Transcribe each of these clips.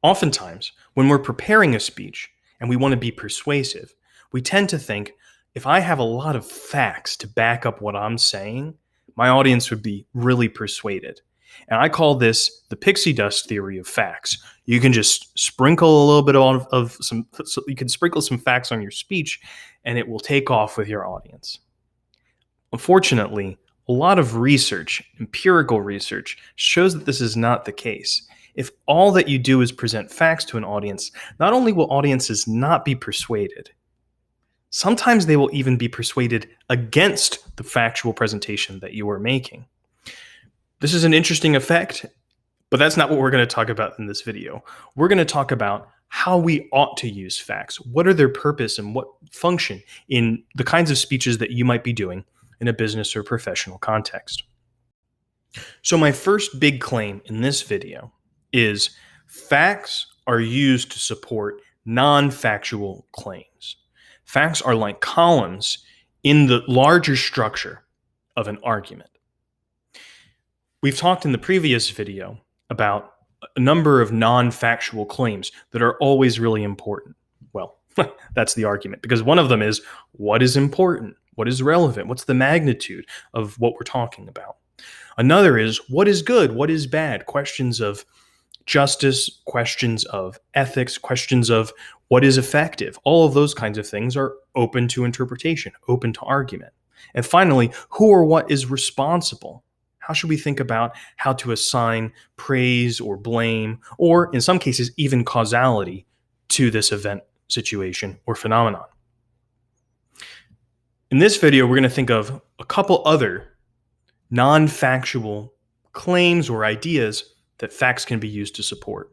Oftentimes, when we're preparing a speech and we want to be persuasive, we tend to think if I have a lot of facts to back up what I'm saying, my audience would be really persuaded. And I call this the pixie dust theory of facts. You can just sprinkle a little bit of some, so you can sprinkle some facts on your speech and it will take off with your audience. Unfortunately, a lot of research, empirical research, shows that this is not the case. If all that you do is present facts to an audience, not only will audiences not be persuaded, sometimes they will even be persuaded against the factual presentation that you are making. This is an interesting effect, but that's not what we're going to talk about in this video. We're going to talk about how we ought to use facts. What are their purpose and what function in the kinds of speeches that you might be doing in a business or professional context. So my first big claim in this video is facts are used to support non-factual claims. Facts are like columns in the larger structure of an argument. We've talked in the previous video about a number of non-factual claims that are always really important. Well, that's the argument, because one of them is what is important? What is relevant? What's the magnitude of what we're talking about? Another is what is good? What is bad? Questions of justice, questions of ethics, questions of what is effective. All of those kinds of things are open to interpretation, open to argument. And finally, who or what is responsible? How should we think about how to assign praise or blame, or in some cases, even causality to this event, situation, or phenomenon? In this video, we're going to think of a couple other non-factual claims or ideas that facts can be used to support.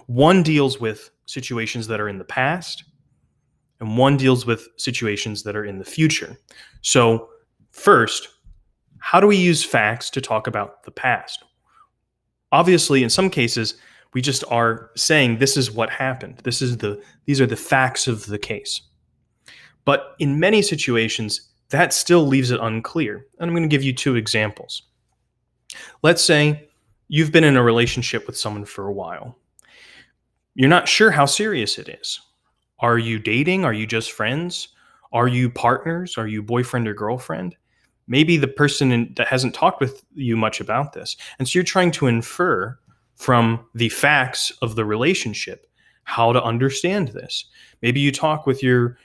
One deals with situations that are in the past, and one deals with situations that are in the future. So first, how do we use facts to talk about the past? Obviously, in some cases, we just are saying this is what happened. These are the facts of the case. But in many situations, that still leaves it unclear. And I'm going to give you two examples. Let's say you've been in a relationship with someone for a while. You're not sure how serious it is. Are you dating? Are you just friends? Are you partners? Are you boyfriend or girlfriend? Maybe the person that hasn't talked with you much about this. And so you're trying to infer from the facts of the relationship how to understand this. Maybe you talk with your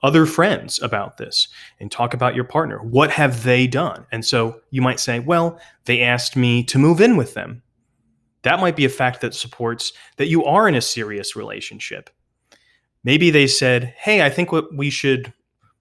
other friends about this and talk about your partner. What have they done? And so you might say, well, they asked me to move in with them. That might be a fact that supports that you are in a serious relationship. Maybe they said, hey, I think we should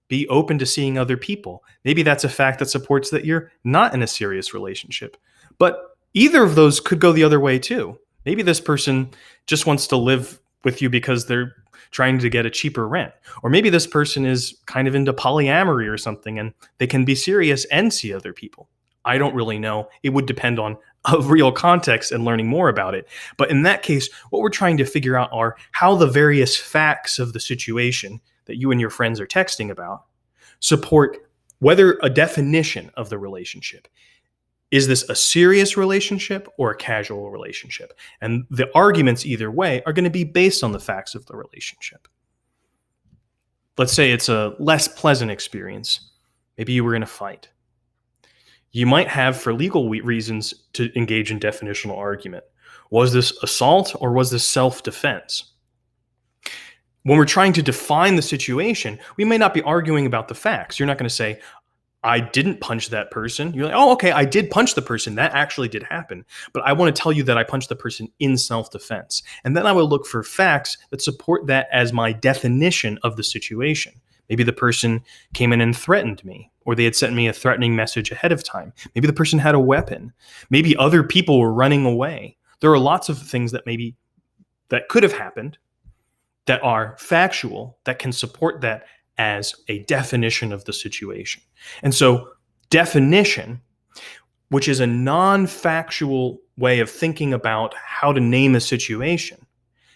be open to seeing other people. Maybe that's a fact that supports that you're not in a serious relationship. But either of those could go the other way too. Maybe this person just wants to live with you because they're trying to get a cheaper rent. Or maybe this person is kind of into polyamory or something and they can be serious and see other people. I don't really know. It would depend on a real context and learning more about it. But in that case, what we're trying to figure out are how the various facts of the situation that you and your friends are texting about support whether a definition of the relationship. Is this a serious relationship or a casual relationship? And the arguments either way are going to be based on the facts of the relationship. Let's say it's a less pleasant experience. Maybe you were in a fight. You might have, for legal reasons, to engage in definitional argument. Was this assault or was this self-defense? When we're trying to define the situation, we may not be arguing about the facts. You're not going to say, I didn't punch that person. You're like, oh, okay, I did punch the person. That actually did happen. But I want to tell you that I punched the person in self-defense. And then I will look for facts that support that as my definition of the situation. Maybe the person came in and threatened me, or they had sent me a threatening message ahead of time. Maybe the person had a weapon. Maybe other people were running away. There are lots of things that could have happened that are factual that can support that as a definition of the situation. And so definition, which is a non-factual way of thinking about how to name a situation,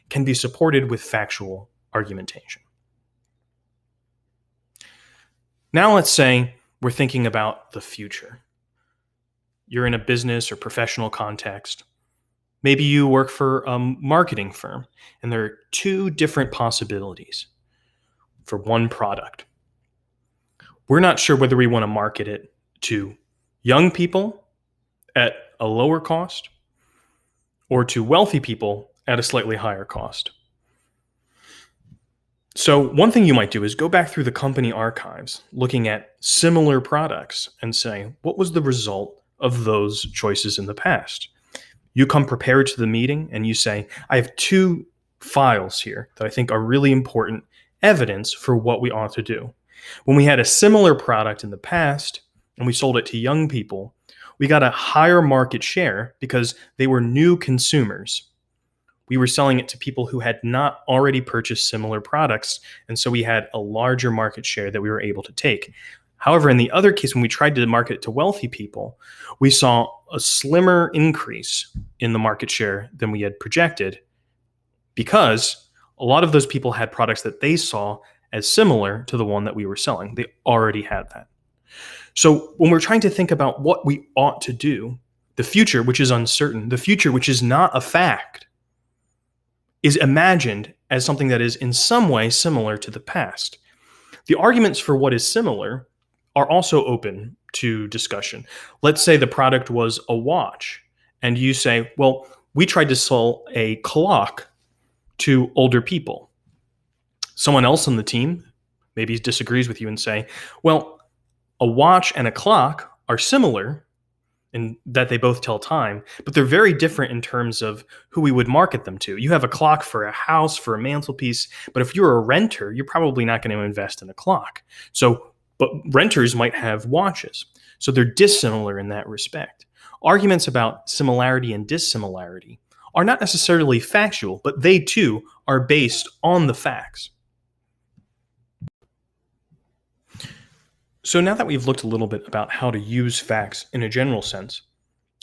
can be supported with factual argumentation. Now let's say we're thinking about the future. You're in a business or professional context. Maybe you work for a marketing firm, and there are two different possibilities for one product. We're not sure whether we want to market it to young people at a lower cost or to wealthy people at a slightly higher cost. So, one thing you might do is go back through the company archives, looking at similar products and say, what was the result of those choices in the past? You come prepared to the meeting and you say, I have two files here that I think are really important evidence for what we ought to do. When we had a similar product in the past and we sold it to young people, we got a higher market share because they were new consumers. We were selling it to people who had not already purchased similar products, and so we had a larger market share that we were able to take. However, in the other case, when we tried to market it to wealthy people, we saw a slimmer increase in the market share than we had projected because a lot of those people had products that they saw as similar to the one that we were selling. They already had that. So when we're trying to think about what we ought to do, the future, which is uncertain, the future, which is not a fact, is imagined as something that is in some way similar to the past. The arguments for what is similar are also open to discussion. Let's say the product was a watch, and you say, well, we tried to sell a clock to older people. Someone else on the team maybe disagrees with you and say, well, a watch and a clock are similar in that they both tell time, but they're very different in terms of who we would market them to. You have a clock for a house, for a mantelpiece, but if you're a renter, you're probably not going to invest in a clock. But renters might have watches. So they're dissimilar in that respect. Arguments about similarity and dissimilarity are not necessarily factual, but they too are based on the facts. So now that we've looked a little bit about how to use facts in a general sense,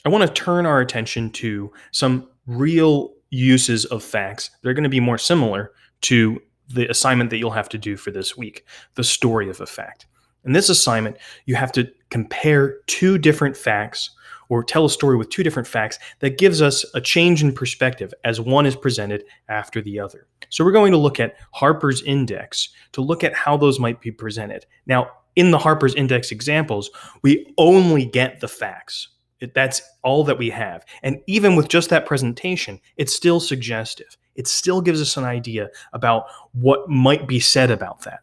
I want to turn our attention to some real uses of facts that are going to be more similar to the assignment that you'll have to do for this week, the story of a fact. In this assignment, you have to compare two different facts or tell a story with two different facts that gives us a change in perspective as one is presented after the other. So we're going to look at Harper's Index to look at how those might be presented. Now, in the Harper's Index examples, we only get the facts. That's all that we have. And even with just that presentation, it's still suggestive. It still gives us an idea about what might be said about that.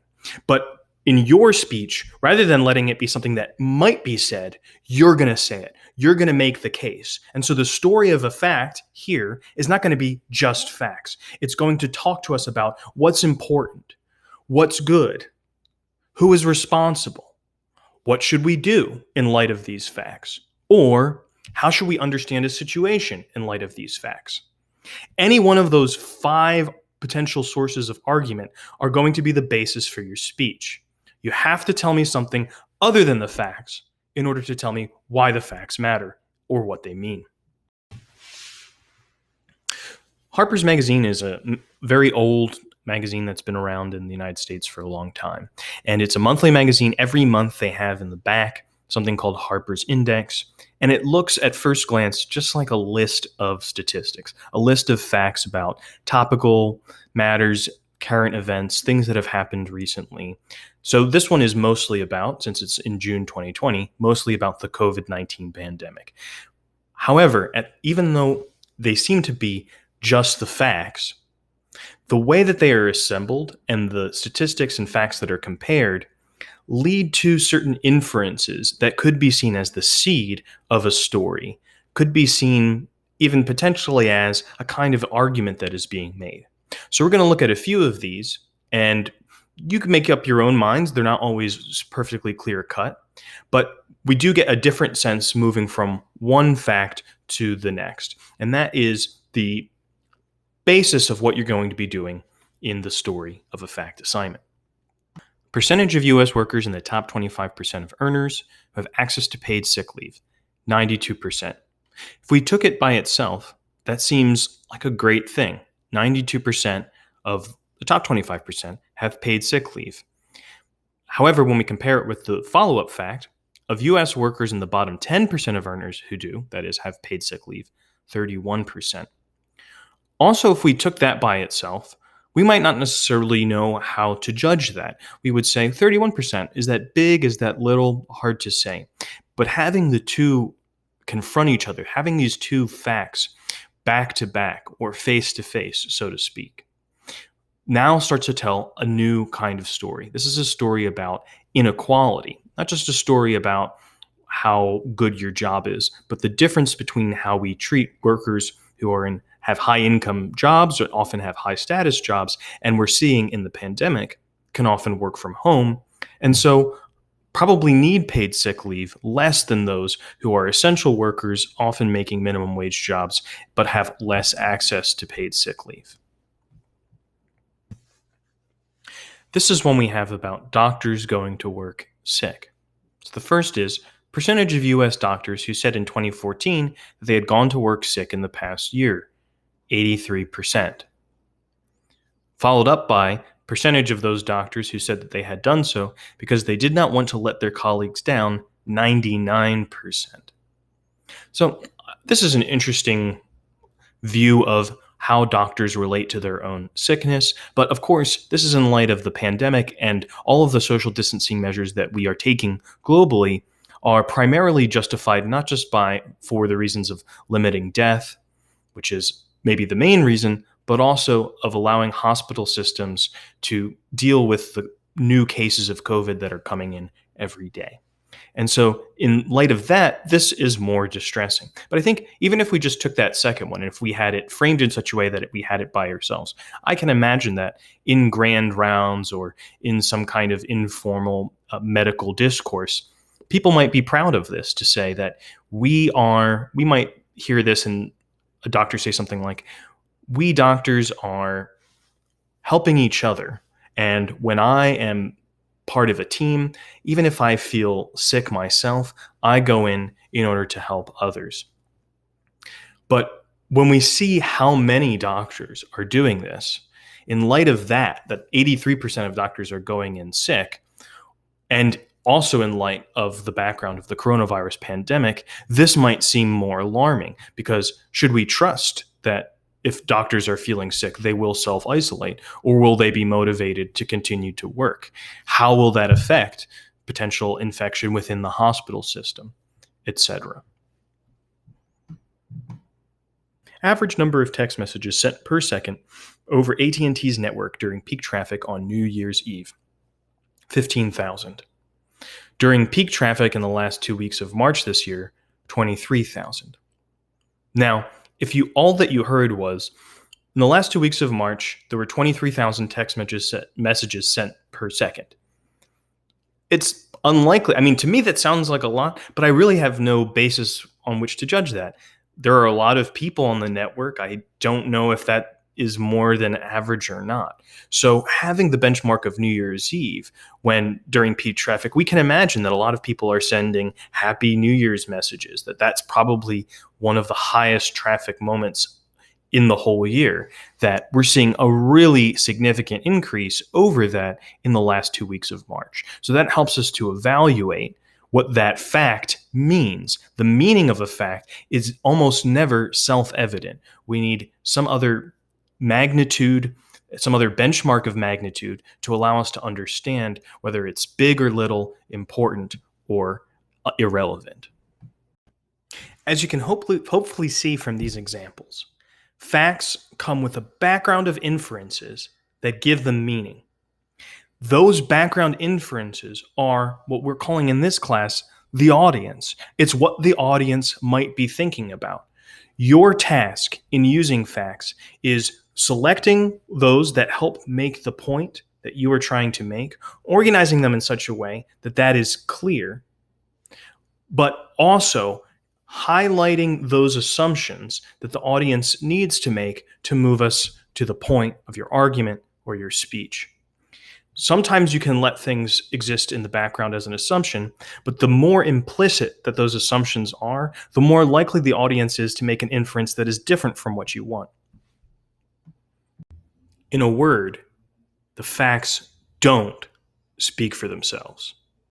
But in your speech, rather than letting it be something that might be said, you're going to say it. You're going to make the case. And so the story of a fact here is not going to be just facts. It's going to talk to us about what's important, what's good, who is responsible, what should we do in light of these facts, or how should we understand a situation in light of these facts. Any one of those 5 potential sources of argument are going to be the basis for your speech. You have to tell me something other than the facts in order to tell me why the facts matter or what they mean. Harper's Magazine is a very old magazine that's been around in the United States for a long time. And it's a monthly magazine. Every month they have in the back something called Harper's Index. And it looks at first glance just like a list of statistics, a list of facts about topical matters, current events, things that have happened recently. So this one is mostly about, since it's in June 2020, mostly about the COVID-19 pandemic. However, even though they seem to be just the facts, the way that they are assembled and the statistics and facts that are compared lead to certain inferences that could be seen as the seed of a story, could be seen even potentially as a kind of argument that is being made. So we're going to look at a few of these, and you can make up your own minds. They're not always perfectly clear cut, but we do get a different sense moving from one fact to the next. And that is the basis of what you're going to be doing in the story of a fact assignment. Percentage of U.S. workers in the top 25% of earners who have access to paid sick leave, 92%. If we took it by itself, that seems like a great thing. 92% of the top 25% have paid sick leave. However, when we compare it with the follow-up fact of U.S. workers in the bottom 10% of earners who do, that is, have paid sick leave, 31%. Also, if we took that by itself, we might not necessarily know how to judge that. We would say 31%, is that big? Is that little? Hard to say. But having the two confront each other, having these two facts back to back or face to face, so to speak, now starts to tell a new kind of story. This is a story about inequality, not just a story about how good your job is, but the difference between how we treat workers who have high income jobs or often have high status jobs, and we're seeing in the pandemic can often work from home, and so probably need paid sick leave less than those who are essential workers, often making minimum wage jobs, but have less access to paid sick leave. This is one we have about doctors going to work sick. So the first is percentage of US doctors who said in 2014 that they had gone to work sick in the past year, 83%. Followed up by percentage of those doctors who said that they had done so because they did not want to let their colleagues down, 99%. So this is an interesting view of how doctors relate to their own sickness. But of course, this is in light of the pandemic, and all of the social distancing measures that we are taking globally are primarily justified not just for the reasons of limiting death, which is maybe the main reason, but also of allowing hospital systems to deal with the new cases of COVID that are coming in every day. And so in light of that, this is more distressing. But I think even if we just took that second one, and if we had it framed in such a way that we had it by ourselves, I can imagine that in grand rounds or in some kind of informal medical discourse, people might be proud of this, to say that we might hear this and a doctor say something like, we doctors are helping each other. And when I am part of a team, even if I feel sick myself, I go in order to help others. But when we see how many doctors are doing this, in light of that 83% of doctors are going in sick, and also in light of the background of the coronavirus pandemic, this might seem more alarming, because should we trust that if doctors are feeling sick, they will self-isolate, or will they be motivated to continue to work? How will that affect potential infection within the hospital system, etc.? Average number of text messages sent per second over AT&T's network during peak traffic on New Year's Eve, 15,000. During peak traffic in the last 2 weeks of March this year, 23,000. Now, if all that you heard was, in the last 2 weeks of March, there were 23,000 text messages sent per second, it's unlikely. I mean, to me, that sounds like a lot, but I really have no basis on which to judge that. There are a lot of people on the network. I don't know if that is more than average or not. So having the benchmark of New Year's Eve, when during peak traffic, we can imagine that a lot of people are sending Happy New Year's messages, that's probably one of the highest traffic moments in the whole year, that we're seeing a really significant increase over that in the last 2 weeks of March. So that helps us to evaluate what that fact means. The meaning of a fact is almost never self-evident. We need some other magnitude, some other benchmark of magnitude to allow us to understand whether it's big or little, important or irrelevant. As you can hopefully see from these examples, facts come with a background of inferences that give them meaning. Those background inferences are what we're calling in this class the audience. It's what the audience might be thinking about. Your task in using facts is selecting those that help make the point that you are trying to make, organizing them in such a way that is clear, but also highlighting those assumptions that the audience needs to make to move us to the point of your argument or your speech. Sometimes you can let things exist in the background as an assumption, but the more implicit that those assumptions are, the more likely the audience is to make an inference that is different from what you want. In a word, the facts don't speak for themselves.